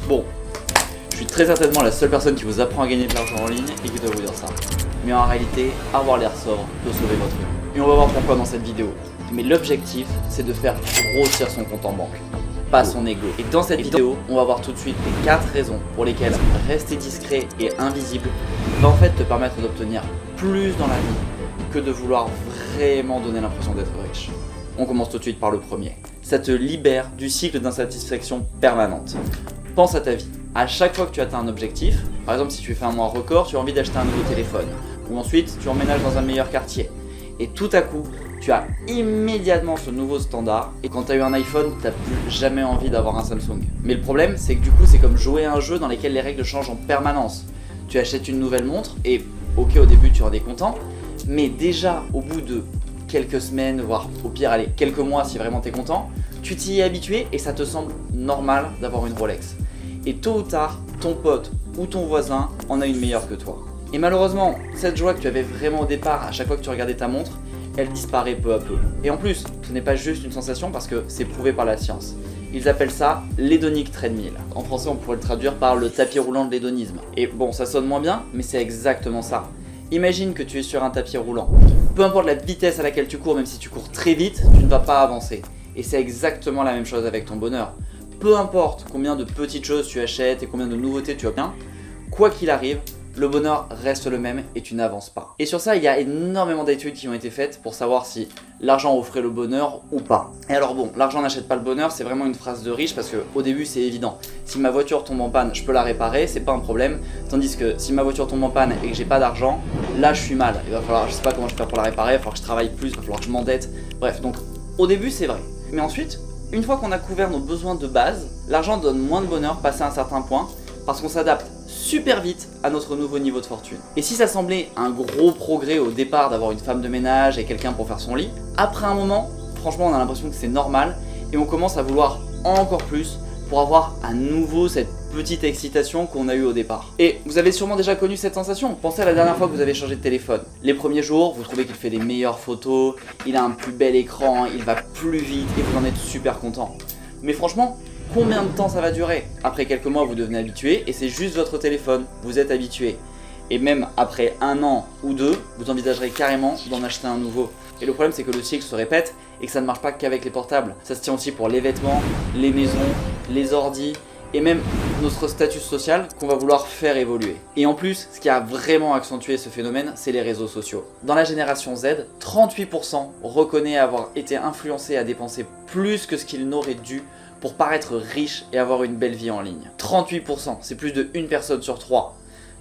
Bon, je suis très certainement la seule personne qui vous apprend à gagner de l'argent en ligne et qui doit vous dire ça. Mais en réalité, avoir les ressorts peut sauver votre vie. Et on va voir pourquoi dans cette vidéo. Mais l'objectif, c'est de faire grossir son compte en banque, pas son ego. Et dans cette vidéo, on va voir tout de suite les 4 raisons pour lesquelles rester discret et invisible va en fait te permettre d'obtenir plus dans la vie que de vouloir vraiment donner l'impression d'être riche. On commence tout de suite par le premier. Ça te libère du cycle d'insatisfaction permanente. Pense à ta vie. À chaque fois que tu atteins un objectif, par exemple si tu fais un mois record, tu as envie d'acheter un nouveau téléphone. Ou ensuite, tu emménages dans un meilleur quartier. Et tout à coup, tu as immédiatement ce nouveau standard. Et quand tu as eu un iPhone, tu n'as plus jamais envie d'avoir un Samsung. Mais le problème, c'est que du coup, c'est comme jouer à un jeu dans lequel les règles changent en permanence. Tu achètes une nouvelle montre et ok, au début, tu en es content. Mais déjà, au bout de quelques semaines, voire au pire, allez, quelques mois si vraiment tu es content, tu t'y es habitué et ça te semble normal d'avoir une Rolex. Et tôt ou tard, ton pote ou ton voisin en a une meilleure que toi. Et malheureusement, cette joie que tu avais vraiment au départ à chaque fois que tu regardais ta montre, elle disparaît peu à peu. Et en plus, ce n'est pas juste une sensation parce que c'est prouvé par la science. Ils appellent ça l'hédonic treadmill. En français, on pourrait le traduire par le tapis roulant de l'hédonisme. Et bon, ça sonne moins bien, mais c'est exactement ça. Imagine que tu es sur un tapis roulant. Peu importe la vitesse à laquelle tu cours, même si tu cours très vite, tu ne vas pas avancer. Et c'est exactement la même chose avec ton bonheur. Peu importe combien de petites choses tu achètes et combien de nouveautés tu obtiens, quoi qu'il arrive, le bonheur reste le même et tu n'avances pas. Et sur ça, il y a énormément d'études qui ont été faites pour savoir si l'argent offrait le bonheur ou pas. Et alors bon, l'argent n'achète pas le bonheur, c'est vraiment une phrase de riche parce qu'au début c'est évident. Si ma voiture tombe en panne, je peux la réparer, c'est pas un problème. Tandis que si ma voiture tombe en panne et que j'ai pas d'argent, là je suis mal. Il va falloir, je sais pas comment je vais faire pour la réparer, il va falloir que je travaille plus, il va falloir que je m'endette. Bref, donc au début c'est vrai. Mais ensuite, une fois qu'on a couvert nos besoins de base, l'argent donne moins de bonheur passé à un certain point parce qu'on s'adapte super vite à notre nouveau niveau de fortune. Et si ça semblait un gros progrès au départ d'avoir une femme de ménage et quelqu'un pour faire son lit, après un moment, franchement on a l'impression que c'est normal et on commence à vouloir encore plus pour avoir à nouveau cette petite excitation qu'on a eue au départ. Et vous avez sûrement déjà connu cette sensation. Pensez à la dernière fois que vous avez changé de téléphone. Les premiers jours, vous trouvez qu'il fait des meilleures photos, il a un plus bel écran, il va plus vite et vous en êtes super content. Mais franchement, combien de temps ça va durer? Après quelques mois, vous devenez habitué et c'est juste votre téléphone, vous êtes habitué. Et même après 1 an ou 2, vous envisagerez carrément d'en acheter un nouveau. Et le problème, c'est que le cycle se répète et que ça ne marche pas qu'avec les portables. Ça se tient aussi pour les vêtements, les maisons, les ordis et même notre statut social qu'on va vouloir faire évoluer. Et en plus, ce qui a vraiment accentué ce phénomène, c'est les réseaux sociaux. Dans la génération Z, 38% reconnaît avoir été influencé à dépenser plus que ce qu'il n'aurait dû pour paraître riche et avoir une belle vie en ligne. 38%, c'est plus de 1 personne sur 3.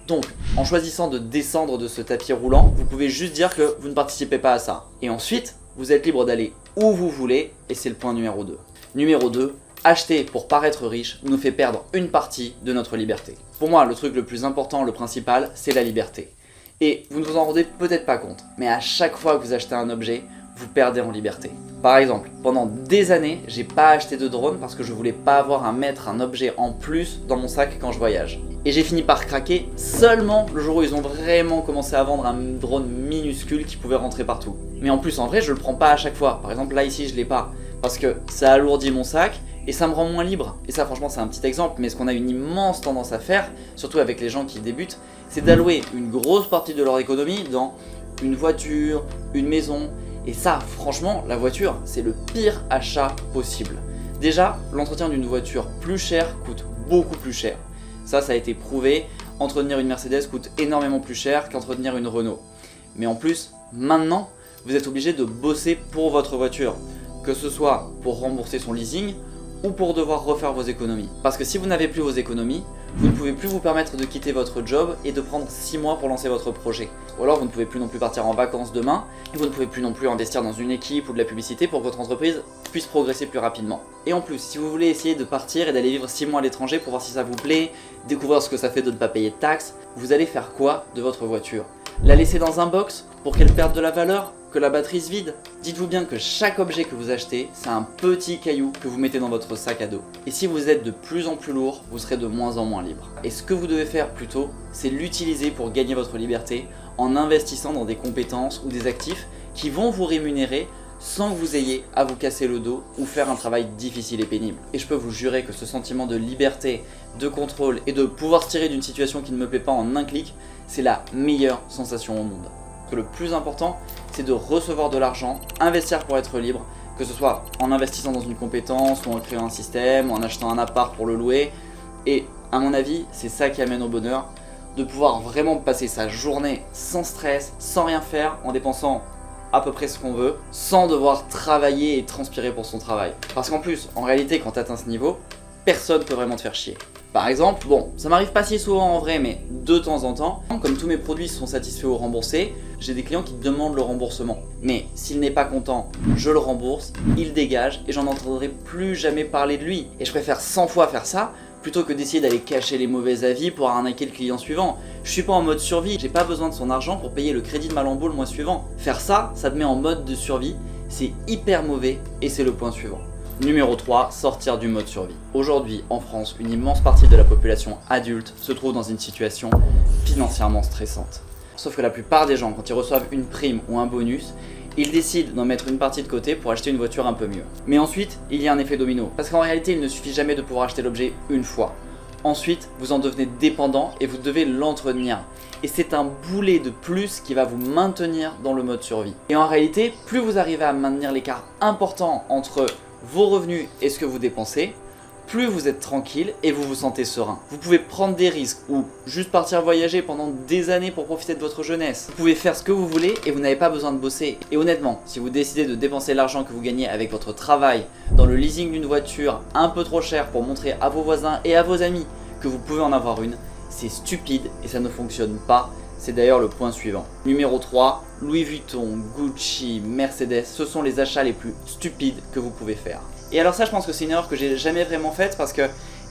Donc, en choisissant de descendre de ce tapis roulant, vous pouvez juste dire que vous ne participez pas à ça. Et ensuite, vous êtes libre d'aller où vous voulez, et c'est le point numéro 2. Numéro 2, acheter pour paraître riche nous fait perdre une partie de notre liberté. Pour moi, le truc le plus important, le principal, c'est la liberté. Et vous ne vous en rendez peut-être pas compte, mais à chaque fois que vous achetez un objet, vous perdez en liberté. Par exemple, pendant des années, j'ai pas acheté de drone parce que je voulais pas avoir à mettre un objet en plus dans mon sac quand je voyage. Et j'ai fini par craquer seulement le jour où ils ont vraiment commencé à vendre un drone minuscule qui pouvait rentrer partout. Mais en plus, en vrai, je le prends pas à chaque fois. Par exemple, là ici, je l'ai pas parce que ça alourdit mon sac et ça me rend moins libre. Et ça, franchement, c'est un petit exemple, mais ce qu'on a une immense tendance à faire, surtout avec les gens qui débutent, c'est d'allouer une grosse partie de leur économie dans une voiture, une maison. Et ça, franchement, la voiture, c'est le pire achat possible. Déjà, l'entretien d'une voiture plus chère coûte beaucoup plus cher. Ça a été prouvé. Entretenir une Mercedes coûte énormément plus cher qu'entretenir une Renault. Mais en plus, maintenant, vous êtes obligé de bosser pour votre voiture. Que ce soit pour rembourser son leasing ou pour devoir refaire vos économies. Parce que si vous n'avez plus vos économies, vous ne pouvez plus vous permettre de quitter votre job et de prendre 6 mois pour lancer votre projet. Ou alors vous ne pouvez plus non plus partir en vacances demain, et vous ne pouvez plus non plus investir dans une équipe ou de la publicité pour que votre entreprise puisse progresser plus rapidement. Et en plus, si vous voulez essayer de partir et d'aller vivre 6 mois à l'étranger pour voir si ça vous plaît, découvrir ce que ça fait de ne pas payer de taxes, vous allez faire quoi de votre voiture? La laisser dans un box pour qu'elle perde de la valeur? Que la batterie se vide? Dites-vous bien que chaque objet que vous achetez, c'est un petit caillou que vous mettez dans votre sac à dos. Et si vous êtes de plus en plus lourd, vous serez de moins en moins libre. Et ce que vous devez faire plutôt, c'est l'utiliser pour gagner votre liberté en investissant dans des compétences ou des actifs qui vont vous rémunérer sans que vous ayez à vous casser le dos ou faire un travail difficile et pénible. Et je peux vous jurer que ce sentiment de liberté, de contrôle et de pouvoir se tirer d'une situation qui ne me plaît pas en un clic, c'est la meilleure sensation au monde. Que le plus important, c'est de recevoir de l'argent, investir pour être libre, que ce soit en investissant dans une compétence ou en créant un système, ou en achetant un appart pour le louer. Et à mon avis, c'est ça qui amène au bonheur, de pouvoir vraiment passer sa journée sans stress, sans rien faire, en dépensant à peu près ce qu'on veut, sans devoir travailler et transpirer pour son travail. Parce qu'en plus, en réalité, quand tu atteins ce niveau, personne ne peut vraiment te faire chier. Par exemple, bon, ça m'arrive pas si souvent en vrai, mais de temps en temps, comme tous mes produits sont satisfaits ou remboursés, j'ai des clients qui demandent le remboursement. Mais s'il n'est pas content, je le rembourse, il dégage et j'en entendrai plus jamais parler de lui. Et je préfère 100 fois faire ça plutôt que d'essayer d'aller cacher les mauvais avis pour arnaquer le client suivant. Je suis pas en mode survie, j'ai pas besoin de son argent pour payer le crédit de ma lambeau le mois suivant. Faire ça, ça te met en mode de survie, c'est hyper mauvais et c'est le point suivant. Numéro 3, sortir du mode survie. Aujourd'hui, en France, une immense partie de la population adulte se trouve dans une situation financièrement stressante. Sauf que la plupart des gens, quand ils reçoivent une prime ou un bonus, ils décident d'en mettre une partie de côté pour acheter une voiture un peu mieux. Mais ensuite, il y a un effet domino. Parce qu'en réalité, il ne suffit jamais de pouvoir acheter l'objet une fois. Ensuite, vous en devenez dépendant et vous devez l'entretenir. Et c'est un boulet de plus qui va vous maintenir dans le mode survie. Et en réalité, plus vous arrivez à maintenir l'écart important entre vos revenus et ce que vous dépensez, plus vous êtes tranquille et vous vous sentez serein. Vous pouvez prendre des risques ou juste partir voyager pendant des années pour profiter de votre jeunesse. Vous pouvez faire ce que vous voulez et vous n'avez pas besoin de bosser. Et honnêtement, si vous décidez de dépenser l'argent que vous gagnez avec votre travail dans le leasing d'une voiture un peu trop chère pour montrer à vos voisins et à vos amis que vous pouvez en avoir une, c'est stupide et ça ne fonctionne pas. C'est d'ailleurs le point suivant. Numéro 3, Louis Vuitton, Gucci, Mercedes, ce sont les achats les plus stupides que vous pouvez faire. Et alors ça, je pense que c'est une erreur que j'ai jamais vraiment faite parce que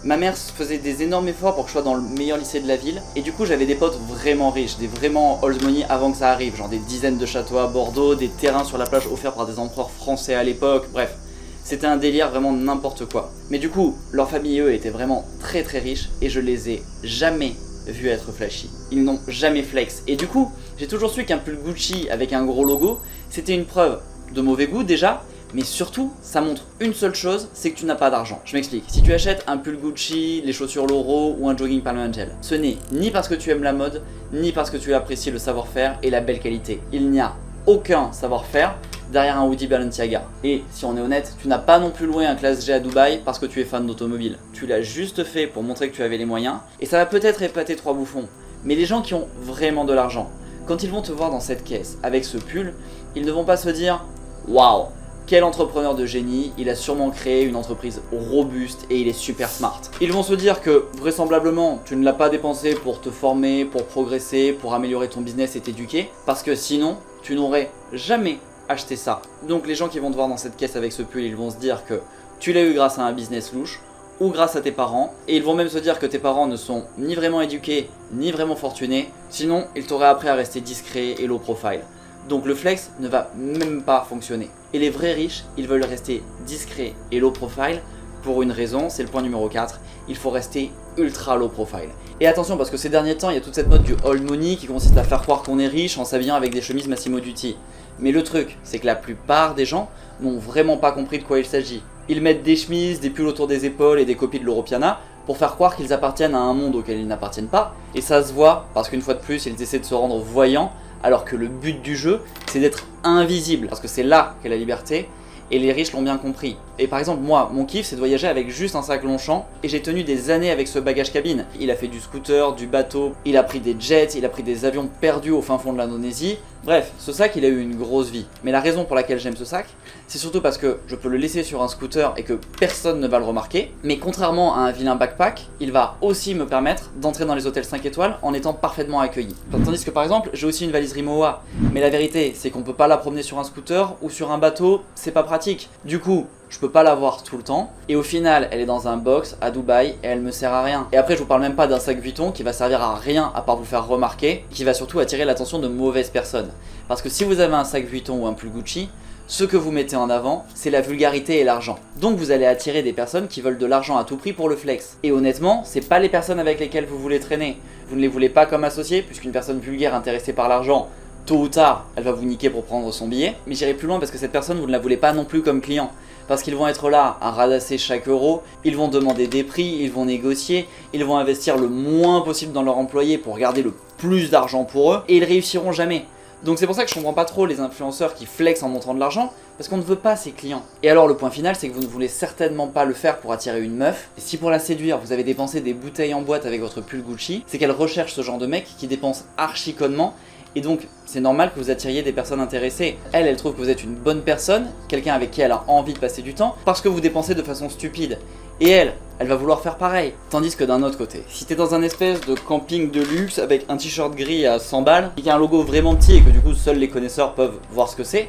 ma mère faisait des énormes efforts pour que je sois dans le meilleur lycée de la ville. Et du coup, j'avais des potes vraiment riches, des vraiment old money avant que ça arrive. Genre des dizaines de châteaux à Bordeaux, des terrains sur la plage offerts par des empereurs français à l'époque, bref. C'était un délire vraiment n'importe quoi. Mais du coup, leur famille, eux, étaient vraiment très très riches et je les ai jamais vus être flashy. Ils n'ont jamais flex. Et du coup, j'ai toujours su qu'un pull Gucci avec un gros logo, c'était une preuve de mauvais goût déjà, mais surtout, ça montre une seule chose, c'est que tu n'as pas d'argent. Je m'explique. Si tu achètes un pull Gucci, les chaussures Loro ou un jogging Palm Angel, ce n'est ni parce que tu aimes la mode, ni parce que tu apprécies le savoir-faire et la belle qualité. Il n'y a aucun savoir-faire derrière un hoodie Balenciaga. Et si on est honnête, tu n'as pas non plus loué un classe G à Dubaï parce que tu es fan d'automobile. Tu l'as juste fait pour montrer que tu avais les moyens, et ça va peut-être épater trois bouffons. Mais les gens qui ont vraiment de l'argent, quand ils vont te voir dans cette caisse avec ce pull, ils ne vont pas se dire « Waouh, quel entrepreneur de génie, il a sûrement créé une entreprise robuste et il est super smart ». Ils vont se dire que vraisemblablement tu ne l'as pas dépensé pour te former, pour progresser, pour améliorer ton business et t'éduquer, parce que sinon tu n'aurais jamais acheté ça. Donc les gens qui vont te voir dans cette caisse avec ce pull, ils vont se dire que tu l'as eu grâce à un business louche ou grâce à tes parents, et ils vont même se dire que tes parents ne sont ni vraiment éduqués ni vraiment fortunés, sinon ils t'auraient appris à rester discret et low profile. Donc le flex ne va même pas fonctionner. Et les vrais riches, ils veulent rester discrets et low profile pour une raison, c'est le point numéro 4, il faut rester ultra low profile. Et attention, parce que ces derniers temps, il y a toute cette mode du old money qui consiste à faire croire qu'on est riche en s'habillant avec des chemises Massimo Dutti. Mais le truc, c'est que la plupart des gens n'ont vraiment pas compris de quoi il s'agit. Ils mettent des chemises, des pulls autour des épaules et des copies de l'Europiana pour faire croire qu'ils appartiennent à un monde auquel ils n'appartiennent pas. Et ça se voit parce qu'une fois de plus, ils essaient de se rendre voyants, alors que le but du jeu, c'est d'être invisible. Parce que c'est là qu'est la liberté, et les riches l'ont bien compris. Et par exemple, moi, mon kiff, c'est de voyager avec juste un sac Longchamp, et j'ai tenu des années avec ce bagage cabine. Il a fait du scooter, du bateau, il a pris des jets, il a pris des avions perdus au fin fond de l'Indonésie. Bref, ce sac, il a eu une grosse vie. Mais la raison pour laquelle j'aime ce sac, c'est surtout parce que je peux le laisser sur un scooter et que personne ne va le remarquer. Mais contrairement à un vilain backpack, il va aussi me permettre d'entrer dans les hôtels 5 étoiles en étant parfaitement accueilli. Tandis que par exemple, j'ai aussi une valise Rimowa. Mais la vérité, c'est qu'on peut pas la promener sur un scooter ou sur un bateau, c'est pas pratique. Du coup, je peux pas l'avoir tout le temps, et au final elle est dans un box à Dubaï et elle me sert à rien. Et après je vous parle même pas d'un sac Vuitton qui va servir à rien à part vous faire remarquer, qui va surtout attirer l'attention de mauvaises personnes. Parce que si vous avez un sac Vuitton ou un pull Gucci, ce que vous mettez en avant, c'est la vulgarité et l'argent. Donc vous allez attirer des personnes qui veulent de l'argent à tout prix pour le flex. Et honnêtement, c'est pas les personnes avec lesquelles vous voulez traîner. Vous ne les voulez pas comme associés, puisqu'une personne vulgaire intéressée par l'argent, tôt ou tard, elle va vous niquer pour prendre son billet. Mais j'irai plus loin parce que cette personne, vous ne la voulez pas non plus comme client. Parce qu'ils vont être là à radasser chaque euro, ils vont demander des prix, ils vont négocier, ils vont investir le moins possible dans leur employé pour garder le plus d'argent pour eux, et ils réussiront jamais. Donc c'est pour ça que je comprends pas trop les influenceurs qui flexent en montrant de l'argent, parce qu'on ne veut pas ces clients. Et alors le point final, c'est que vous ne voulez certainement pas le faire pour attirer une meuf. Et si pour la séduire, vous avez dépensé des bouteilles en boîte avec votre pull Gucci, c'est qu'elle recherche ce genre de mec qui dépense archi connement. Et donc, c'est normal que vous attiriez des personnes intéressées. Elle trouve que vous êtes une bonne personne, quelqu'un avec qui elle a envie de passer du temps, parce que vous dépensez de façon stupide. Et elle va vouloir faire pareil. Tandis que d'un autre côté, si t'es dans un espèce de camping de luxe avec un t-shirt gris à 100 balles, et qu'il y a un logo vraiment petit et que du coup seuls les connaisseurs peuvent voir ce que c'est,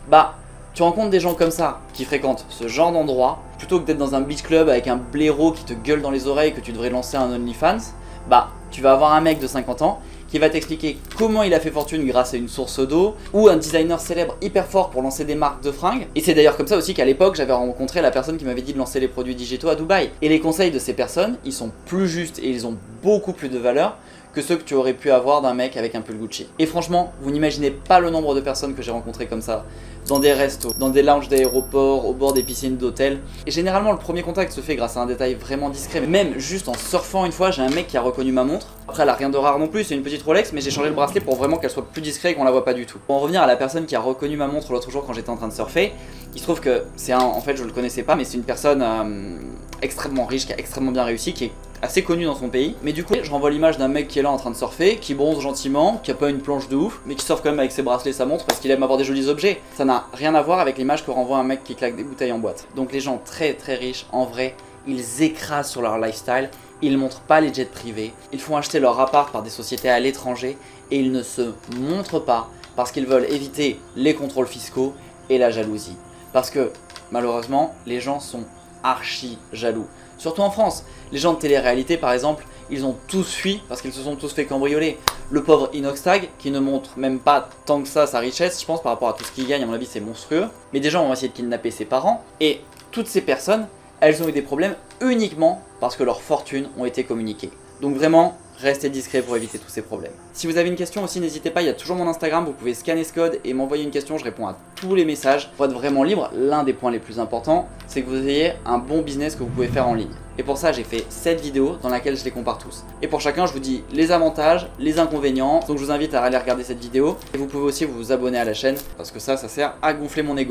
bah tu rencontres des gens comme ça qui fréquentent ce genre d'endroit, plutôt que d'être dans un beach club avec un blaireau qui te gueule dans les oreilles que tu devrais lancer un OnlyFans, bah tu vas avoir un mec de 50 ans qui va t'expliquer comment il a fait fortune grâce à une source d'eau, ou un designer célèbre hyper fort pour lancer des marques de fringues. Et c'est d'ailleurs comme ça aussi qu'à l'époque j'avais rencontré la personne qui m'avait dit de lancer les produits digitaux à Dubaï. Et les conseils de ces personnes, ils sont plus justes et ils ont beaucoup plus de valeur que ceux que tu aurais pu avoir d'un mec avec un pull Gucci. Et franchement, vous n'imaginez pas le nombre de personnes que j'ai rencontrées comme ça, dans des restos, dans des lounges d'aéroports, au bord des piscines d'hôtels. Et généralement, le premier contact se fait grâce à un détail vraiment discret. Même juste en surfant une fois, j'ai un mec qui a reconnu ma montre. Après, elle a rien de rare non plus, c'est une petite Rolex, mais j'ai changé le bracelet pour vraiment qu'elle soit plus discrète et qu'on la voit pas du tout. Pour en revenir à la personne qui a reconnu ma montre l'autre jour quand j'étais en train de surfer, il se trouve que c'est en fait, je le connaissais pas, mais c'est une personne extrêmement riche, qui a extrêmement bien réussi, qui est assez connu dans son pays. Mais du coup, je renvoie l'image d'un mec qui est là en train de surfer, qui bronze gentiment, qui a pas une planche de ouf, mais qui surfe quand même avec ses bracelets et sa montre parce qu'il aime avoir des jolis objets. Ça n'a rien à voir avec l'image que renvoie un mec qui claque des bouteilles en boîte. Donc les gens très très riches, en vrai, ils écrasent sur leur lifestyle, ils montrent pas les jets privés, ils font acheter leur appart par des sociétés à l'étranger et ils ne se montrent pas parce qu'ils veulent éviter les contrôles fiscaux et la jalousie. Parce que malheureusement, les gens sont archi jaloux. Surtout en France. Les gens de télé-réalité par exemple, ils ont tous fui parce qu'ils se sont tous fait cambrioler. Le pauvre Inoxtag qui ne montre même pas tant que ça sa richesse, je pense par rapport à tout ce qu'il gagne, à mon avis c'est monstrueux. Mais des gens vont essayer de kidnapper ses parents et toutes ces personnes, elles ont eu des problèmes uniquement parce que leurs fortunes ont été communiquées. Donc vraiment, restez discret pour éviter tous ces problèmes. Si vous avez une question aussi, n'hésitez pas, il y a toujours mon Instagram, vous pouvez scanner ce code et m'envoyer une question, je réponds à tous les messages. Pour être vraiment libre, l'un des points les plus importants, c'est que vous ayez un bon business que vous pouvez faire en ligne. Et pour ça, j'ai fait 7 vidéos dans laquelle je les compare tous. Et pour chacun, je vous dis les avantages, les inconvénients. Donc je vous invite à aller regarder cette vidéo. Et vous pouvez aussi vous abonner à la chaîne parce que ça sert à gonfler mon ego.